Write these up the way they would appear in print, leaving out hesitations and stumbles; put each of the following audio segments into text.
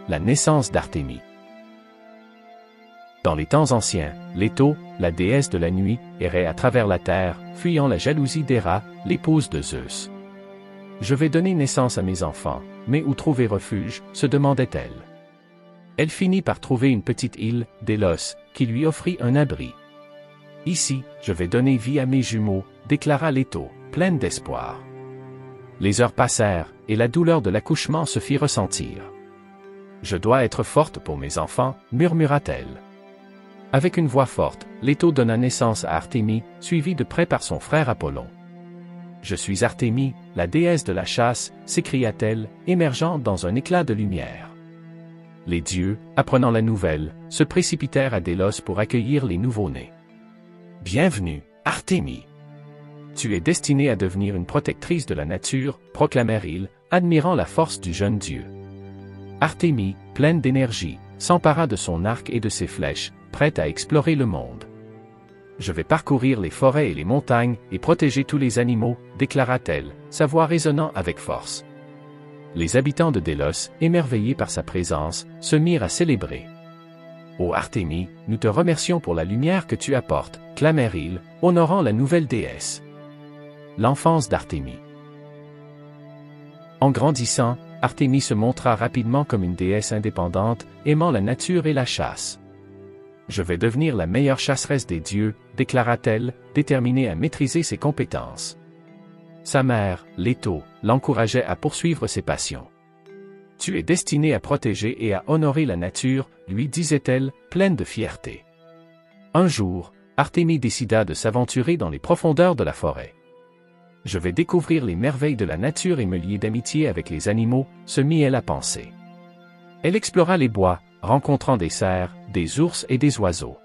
la naissance d'Artémis. Dans les temps anciens, Léto, la déesse de la nuit, errait à travers la terre, fuyant la jalousie d'Héra, l'épouse de Zeus. « Je vais donner naissance à mes enfants, mais où trouver refuge ?» se demandait-elle. Elle finit par trouver une petite île, Délos, qui lui offrit un abri. « Ici, je vais donner vie à mes jumeaux », déclara Léto, pleine d'espoir. Les heures passèrent, et la douleur de l'accouchement se fit ressentir. « Je dois être forte pour mes enfants », murmura-t-elle. Avec une voix forte, Léto donna naissance à Artémis, suivi de près par son frère Apollon. « Je suis Artémis, la déesse de la chasse », s'écria-t-elle, émergeant dans un éclat de lumière. Les dieux, apprenant la nouvelle, se précipitèrent à Délos pour accueillir les nouveau-nés. « Bienvenue, Artémis. Tu es destinée à devenir une protectrice de la nature », proclamèrent-ils, admirant la force du jeune dieu. Artémis, pleine d'énergie, s'empara de son arc et de ses flèches, prête à explorer le monde. « Je vais parcourir les forêts et les montagnes et protéger tous les animaux », déclara-t-elle, sa voix résonnant avec force. Les habitants de Délos, émerveillés par sa présence, se mirent à célébrer. « Ô Artémis, nous te remercions pour la lumière que tu apportes », clamèrent-ils, honorant la nouvelle déesse. L'enfance d'Artémis. En grandissant, Artémis se montra rapidement comme une déesse indépendante, aimant la nature et la chasse. « Je vais devenir la meilleure chasseresse des dieux », déclara-t-elle, déterminée à maîtriser ses compétences. Sa mère, Léto, l'encourageait à poursuivre ses passions. « Tu es destinée à protéger et à honorer la nature », lui disait-elle, pleine de fierté. Un jour, Artémis décida de s'aventurer dans les profondeurs de la forêt. « Je vais découvrir les merveilles de la nature et me lier d'amitié avec les animaux », se mit-elle à penser. Elle explora les bois, rencontrant des cerfs, des ours et des oiseaux.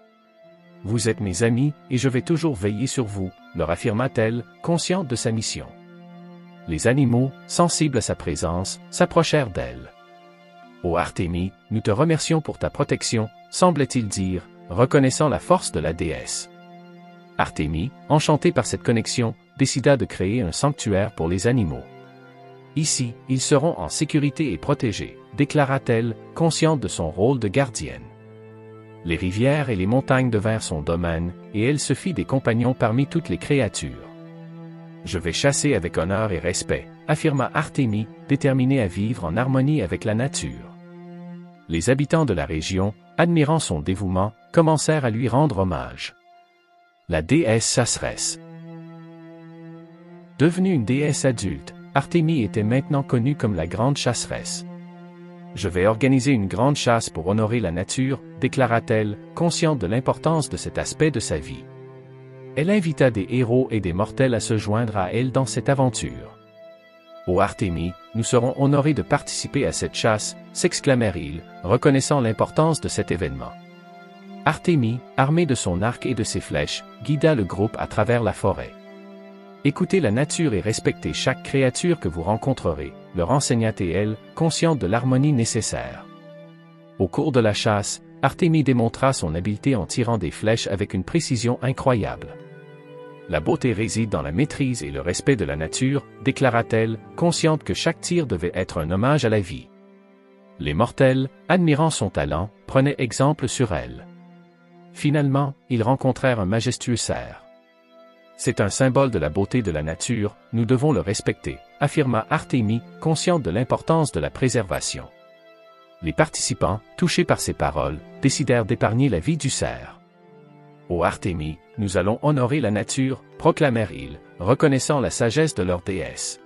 « Vous êtes mes amis, et je vais toujours veiller sur vous », leur affirma-t-elle, consciente de sa mission. Les animaux, sensibles à sa présence, s'approchèrent d'elle. « Ô Artémis, nous te remercions pour ta protection », semblait-il dire, reconnaissant la force de la déesse. Artémis, enchantée par cette connexion, décida de créer un sanctuaire pour les animaux. « Ici, ils seront en sécurité et protégés », déclara-t-elle, consciente de son rôle de gardienne. Les rivières et les montagnes devinrent son domaine, et elle se fit des compagnons parmi toutes les créatures. « Je vais chasser avec honneur et respect », affirma Artémis, déterminée à vivre en harmonie avec la nature. Les habitants de la région, admirant son dévouement, commencèrent à lui rendre hommage. La déesse chasseresse. Devenue une déesse adulte, Artémis était maintenant connue comme la grande chasseresse. « Je vais organiser une grande chasse pour honorer la nature », déclara-t-elle, consciente de l'importance de cet aspect de sa vie. Elle invita des héros et des mortels à se joindre à elle dans cette aventure. « Ô Artémis, nous serons honorés de participer à cette chasse », s'exclamèrent-ils, reconnaissant l'importance de cet événement. Artémis, armée de son arc et de ses flèches, guida le groupe à travers la forêt. « Écoutez la nature et respectez chaque créature que vous rencontrerez », leur enseigna-t-elle, consciente de l'harmonie nécessaire. Au cours de la chasse, Artémis démontra son habileté en tirant des flèches avec une précision incroyable. « La beauté réside dans la maîtrise et le respect de la nature », déclara-t-elle, consciente que chaque tir devait être un hommage à la vie. Les mortels, admirant son talent, prenaient exemple sur elle. Finalement, ils rencontrèrent un majestueux cerf. « C'est un symbole de la beauté de la nature, nous devons le respecter », affirma Artémis, consciente de l'importance de la préservation. Les participants, touchés par ces paroles, décidèrent d'épargner la vie du cerf. « Ô Artémis, nous allons honorer la nature », proclamèrent-ils, reconnaissant la sagesse de leur déesse.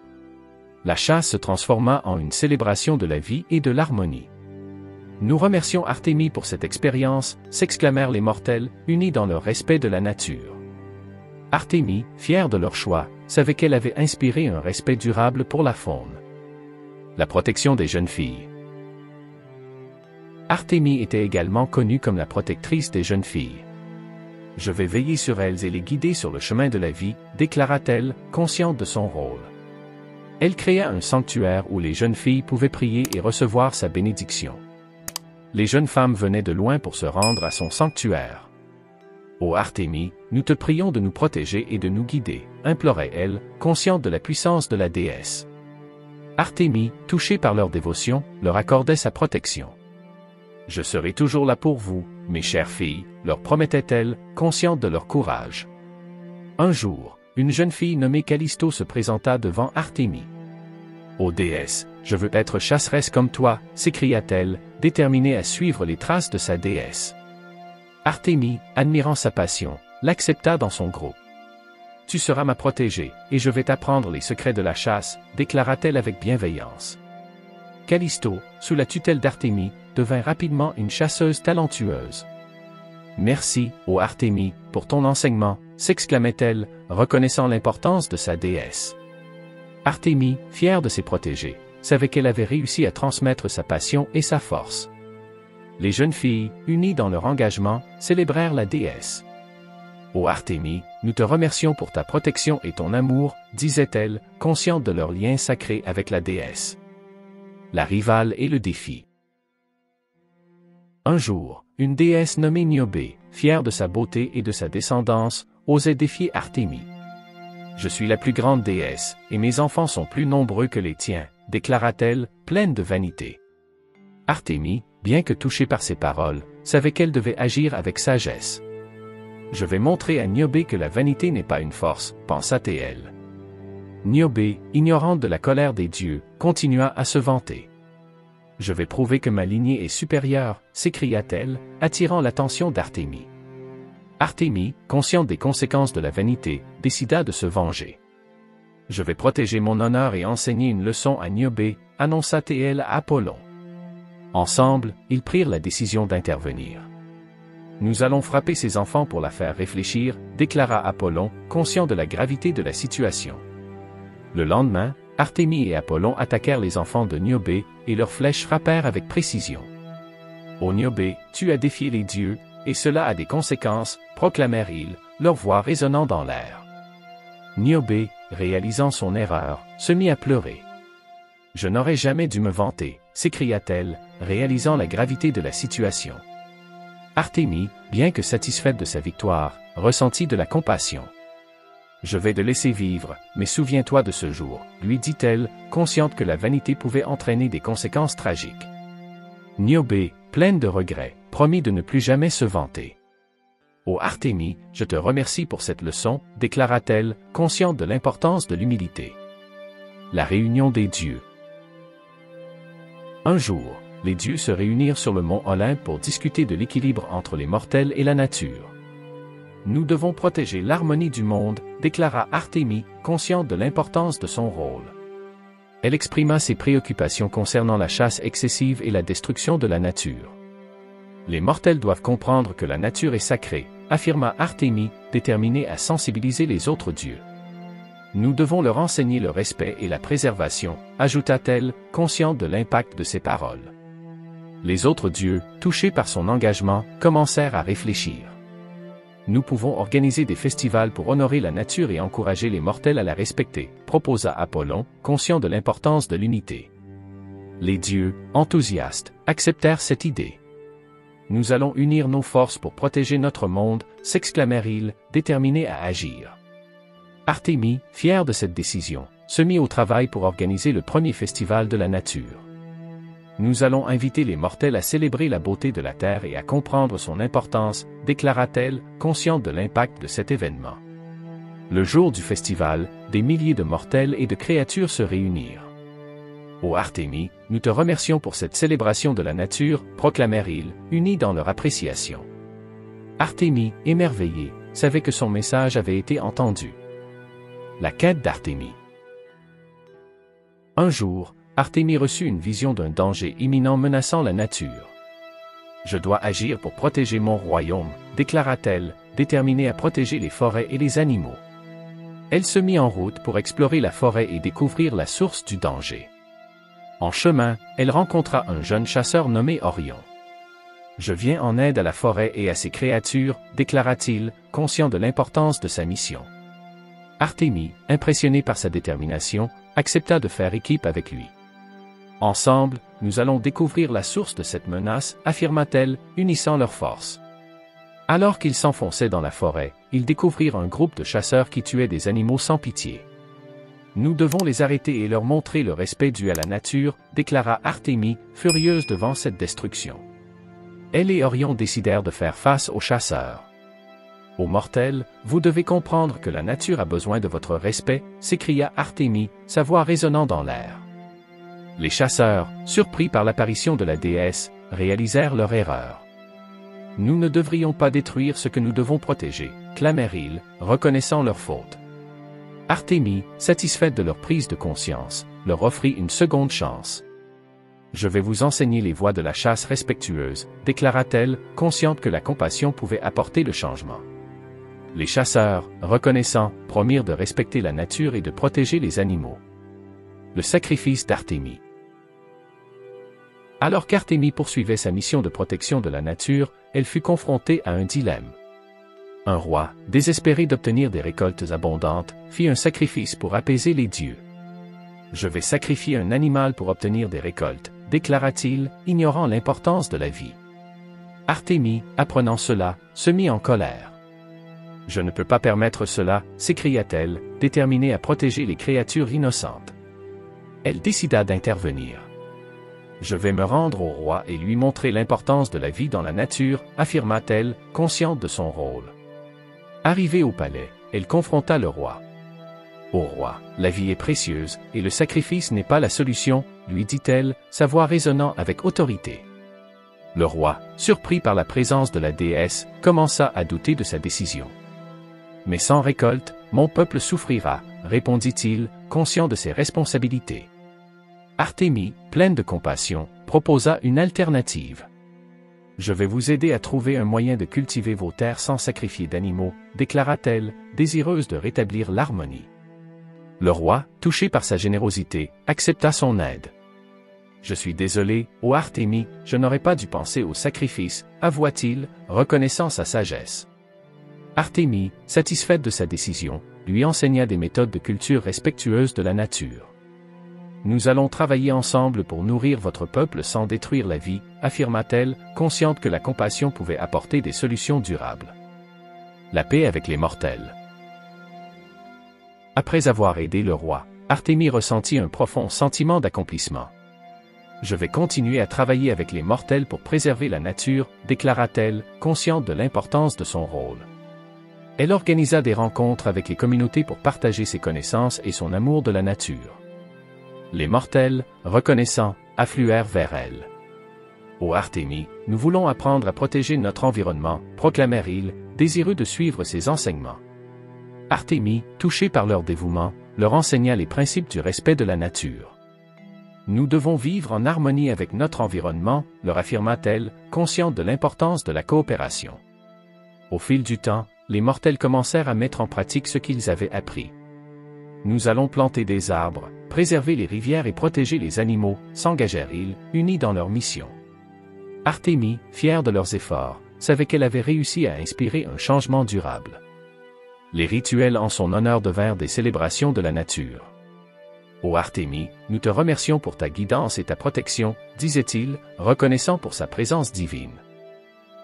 La chasse se transforma en une célébration de la vie et de l'harmonie. « Nous remercions Artémis pour cette expérience », s'exclamèrent les mortels, unis dans leur respect de la nature. Artémis, fière de leur choix, savait qu'elle avait inspiré un respect durable pour la faune. La protection des jeunes filles. Artémis était également connue comme la protectrice des jeunes filles. « Je vais veiller sur elles et les guider sur le chemin de la vie », déclara-t-elle, consciente de son rôle. Elle créa un sanctuaire où les jeunes filles pouvaient prier et recevoir sa bénédiction. Les jeunes femmes venaient de loin pour se rendre à son sanctuaire. « Ô Artémis, nous te prions de nous protéger et de nous guider », implorait-elle, consciente de la puissance de la déesse. Artémis, touchée par leur dévotion, leur accordait sa protection. Je serai toujours là pour vous, mes chères filles, leur promettait-elle, consciente de leur courage. Un jour, une jeune fille nommée Callisto se présenta devant Artémis. « Ô déesse, je veux être chasseresse comme toi, s'écria-t-elle, déterminée à suivre les traces de sa déesse. Artémis, admirant sa passion, l'accepta dans son groupe. « Tu seras ma protégée, et je vais t'apprendre les secrets de la chasse, déclara-t-elle avec bienveillance. Callisto, sous la tutelle d'Artémis, devint rapidement une chasseuse talentueuse. « Merci, ô Artémis, pour ton enseignement, s'exclamait-elle, reconnaissant l'importance de sa déesse. Artémis, fière de ses protégés, savait qu'elle avait réussi à transmettre sa passion et sa force. Les jeunes filles, unies dans leur engagement, célébrèrent la déesse. « Ô Artémis, nous te remercions pour ta protection et ton amour, disait-elle, consciente de leur lien sacré avec la déesse. La rivale et le défi. Un jour, une déesse nommée Niobé, fière de sa beauté et de sa descendance, osait défier Artémis. « Je suis la plus grande déesse, et mes enfants sont plus nombreux que les tiens, déclara-t-elle, pleine de vanité. Artémis, bien que touchée par ces paroles, savait qu'elle devait agir avec sagesse. « Je vais montrer à Niobé que la vanité n'est pas une force, pensa-t-elle. Niobé, ignorante de la colère des dieux, continua à se vanter. « Je vais prouver que ma lignée est supérieure, s'écria-t-elle, attirant l'attention d'Artémis. Artémis, consciente des conséquences de la vanité, décida de se venger. « Je vais protéger mon honneur et enseigner une leçon à Niobé, annonça-t-elle à Apollon. Ensemble, ils prirent la décision d'intervenir. « Nous allons frapper ses enfants pour la faire réfléchir, déclara Apollon, conscient de la gravité de la situation. Le lendemain, Artémis et Apollon attaquèrent les enfants de Niobé, et leurs flèches frappèrent avec précision. « Ô Niobé, tu as défié les dieux, et cela a des conséquences, proclamèrent-ils, leur voix résonnant dans l'air. Niobé, réalisant son erreur, se mit à pleurer. « Je n'aurais jamais dû me vanter, s'écria-t-elle, réalisant la gravité de la situation. Artémis, bien que satisfaite de sa victoire, ressentit de la compassion. « Je vais te laisser vivre, mais souviens-toi de ce jour, lui dit-elle, consciente que la vanité pouvait entraîner des conséquences tragiques. Niobé, pleine de regrets, promit de ne plus jamais se vanter. « Ô Artémis, je te remercie pour cette leçon, déclara-t-elle, consciente de l'importance de l'humilité. La réunion des dieux. Un jour, les dieux se réunirent sur le mont Olympe pour discuter de l'équilibre entre les mortels et la nature. Nous devons protéger l'harmonie du monde, déclara Artémis, consciente de l'importance de son rôle. Elle exprima ses préoccupations concernant la chasse excessive et la destruction de la nature. Les mortels doivent comprendre que la nature est sacrée, affirma Artémis, déterminée à sensibiliser les autres dieux. Nous devons leur enseigner le respect et la préservation, ajouta-t-elle, consciente de l'impact de ses paroles. Les autres dieux, touchés par son engagement, commencèrent à réfléchir. Nous pouvons organiser des festivals pour honorer la nature et encourager les mortels à la respecter, proposa Apollon, conscient de l'importance de l'unité. Les dieux, enthousiastes, acceptèrent cette idée. Nous allons unir nos forces pour protéger notre monde, s'exclamèrent-ils, déterminés à agir. Artémis, fière de cette décision, se mit au travail pour organiser le premier festival de la nature. Nous allons inviter les mortels à célébrer la beauté de la terre et à comprendre son importance, déclara-t-elle, consciente de l'impact de cet événement. Le jour du festival, des milliers de mortels et de créatures se réunirent. Ô Artémis, nous te remercions pour cette célébration de la nature, proclamèrent-ils, unis dans leur appréciation. Artémis, émerveillée, savait que son message avait été entendu. La quête d'Artémis. Un jour, Artémis reçut une vision d'un danger imminent menaçant la nature. « Je dois agir pour protéger mon royaume, déclara-t-elle, déterminée à protéger les forêts et les animaux. Elle se mit en route pour explorer la forêt et découvrir la source du danger. En chemin, elle rencontra un jeune chasseur nommé Orion. « Je viens en aide à la forêt et à ses créatures, déclara-t-il, conscient de l'importance de sa mission. Artémis, impressionnée par sa détermination, accepta de faire équipe avec lui. Ensemble, nous allons découvrir la source de cette menace, affirma-t-elle, unissant leurs forces. Alors qu'ils s'enfonçaient dans la forêt, ils découvrirent un groupe de chasseurs qui tuaient des animaux sans pitié. Nous devons les arrêter et leur montrer le respect dû à la nature, déclara Artémis, furieuse devant cette destruction. Elle et Orion décidèrent de faire face aux chasseurs. « Ô mortels, vous devez comprendre que la nature a besoin de votre respect, » s'écria Artémis, sa voix résonnant dans l'air. Les chasseurs, surpris par l'apparition de la déesse, réalisèrent leur erreur. « Nous ne devrions pas détruire ce que nous devons protéger », clamèrent-ils, reconnaissant leur faute. Artémis, satisfaite de leur prise de conscience, leur offrit une seconde chance. « Je vais vous enseigner les voies de la chasse respectueuse », déclara-t-elle, consciente que la compassion pouvait apporter le changement. Les chasseurs, reconnaissants, promirent de respecter la nature et de protéger les animaux. Le sacrifice d'Artémis. Alors qu'Artémis poursuivait sa mission de protection de la nature, elle fut confrontée à un dilemme. Un roi, désespéré d'obtenir des récoltes abondantes, fit un sacrifice pour apaiser les dieux. « Je vais sacrifier un animal pour obtenir des récoltes », déclara-t-il, ignorant l'importance de la vie. Artémis, apprenant cela, se mit en colère. « Je ne peux pas permettre cela », s'écria-t-elle, déterminée à protéger les créatures innocentes. Elle décida d'intervenir. « Je vais me rendre au roi et lui montrer l'importance de la vie dans la nature », affirma-t-elle, consciente de son rôle. Arrivée au palais, elle confronta le roi. « Ô roi, la vie est précieuse, et le sacrifice n'est pas la solution », lui dit-elle, sa voix résonnant avec autorité. Le roi, surpris par la présence de la déesse, commença à douter de sa décision. « Mais sans récolte, mon peuple souffrira, » répondit-il, conscient de ses responsabilités. Artémis, pleine de compassion, proposa une alternative. « Je vais vous aider à trouver un moyen de cultiver vos terres sans sacrifier d'animaux, » déclara-t-elle, désireuse de rétablir l'harmonie. Le roi, touché par sa générosité, accepta son aide. « Je suis désolé, ô Artémis, je n'aurais pas dû penser au sacrifice, » avoua-t-il, reconnaissant sa sagesse. Artémis, satisfaite de sa décision, lui enseigna des méthodes de culture respectueuses de la nature. « Nous allons travailler ensemble pour nourrir votre peuple sans détruire la vie, » affirma-t-elle, consciente que la compassion pouvait apporter des solutions durables. La paix avec les mortels. Après avoir aidé le roi, Artémis ressentit un profond sentiment d'accomplissement. « Je vais continuer à travailler avec les mortels pour préserver la nature, » déclara-t-elle, consciente de l'importance de son rôle. Elle organisa des rencontres avec les communautés pour partager ses connaissances et son amour de la nature. Les mortels, reconnaissants, affluèrent vers elle. « Ô Artémis, nous voulons apprendre à protéger notre environnement, » proclamèrent-ils, désireux de suivre ses enseignements. Artémis, touchée par leur dévouement, leur enseigna les principes du respect de la nature. « Nous devons vivre en harmonie avec notre environnement, » leur affirma-t-elle, consciente de l'importance de la coopération. Au fil du temps, les mortels commencèrent à mettre en pratique ce qu'ils avaient appris. « Nous allons planter des arbres, préserver les rivières et protéger les animaux, » s'engagèrent-ils, unis dans leur mission. Artémis, fière de leurs efforts, savait qu'elle avait réussi à inspirer un changement durable. Les rituels en son honneur devinrent des célébrations de la nature. « Ô Artémis, nous te remercions pour ta guidance et ta protection, » disait-il, reconnaissant pour sa présence divine.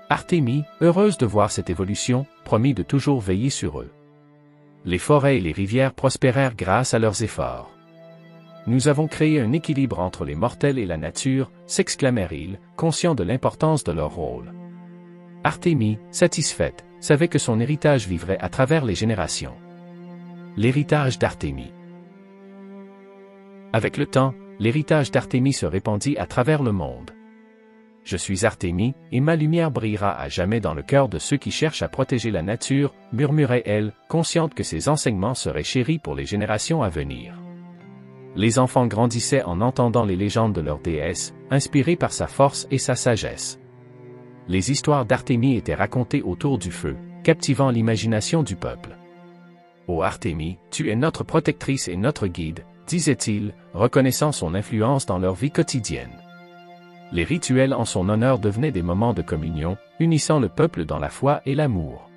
Artémis, heureuse de voir cette évolution, promit de toujours veiller sur eux. Les forêts et les rivières prospérèrent grâce à leurs efforts. « Nous avons créé un équilibre entre les mortels et la nature, » s'exclamèrent-ils, conscients de l'importance de leur rôle. Artémis, satisfaite, savait que son héritage vivrait à travers les générations. L'héritage d'Artémis. Avec le temps, l'héritage d'Artémis se répandit à travers le monde. « Je suis Artémis, et ma lumière brillera à jamais dans le cœur de ceux qui cherchent à protéger la nature, » murmurait-elle, consciente que ses enseignements seraient chéris pour les générations à venir. Les enfants grandissaient en entendant les légendes de leur déesse, inspirés par sa force et sa sagesse. Les histoires d'Artémis étaient racontées autour du feu, captivant l'imagination du peuple. « Ô Artémis, tu es notre protectrice et notre guide, » disait-il, reconnaissant son influence dans leur vie quotidienne. Les rituels en son honneur devenaient des moments de communion, unissant le peuple dans la foi et l'amour.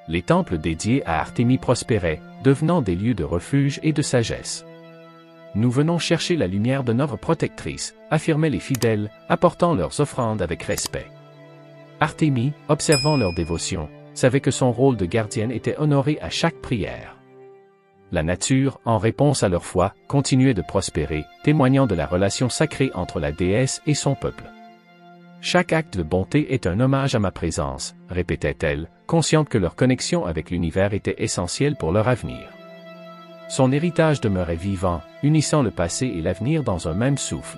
Les temples dédiés à Artémis prospéraient, devenant des lieux de refuge et de sagesse. « Nous venons chercher la lumière de notre protectrice », affirmaient les fidèles, apportant leurs offrandes avec respect. Artémis, observant leur dévotion, savait que son rôle de gardienne était honoré à chaque prière. La nature, en réponse à leur foi, continuait de prospérer, témoignant de la relation sacrée entre la déesse et son peuple. Chaque acte de bonté est un hommage à ma présence, répétait-elle, consciente que leur connexion avec l'univers était essentielle pour leur avenir. Son héritage demeurait vivant, unissant le passé et l'avenir dans un même souffle.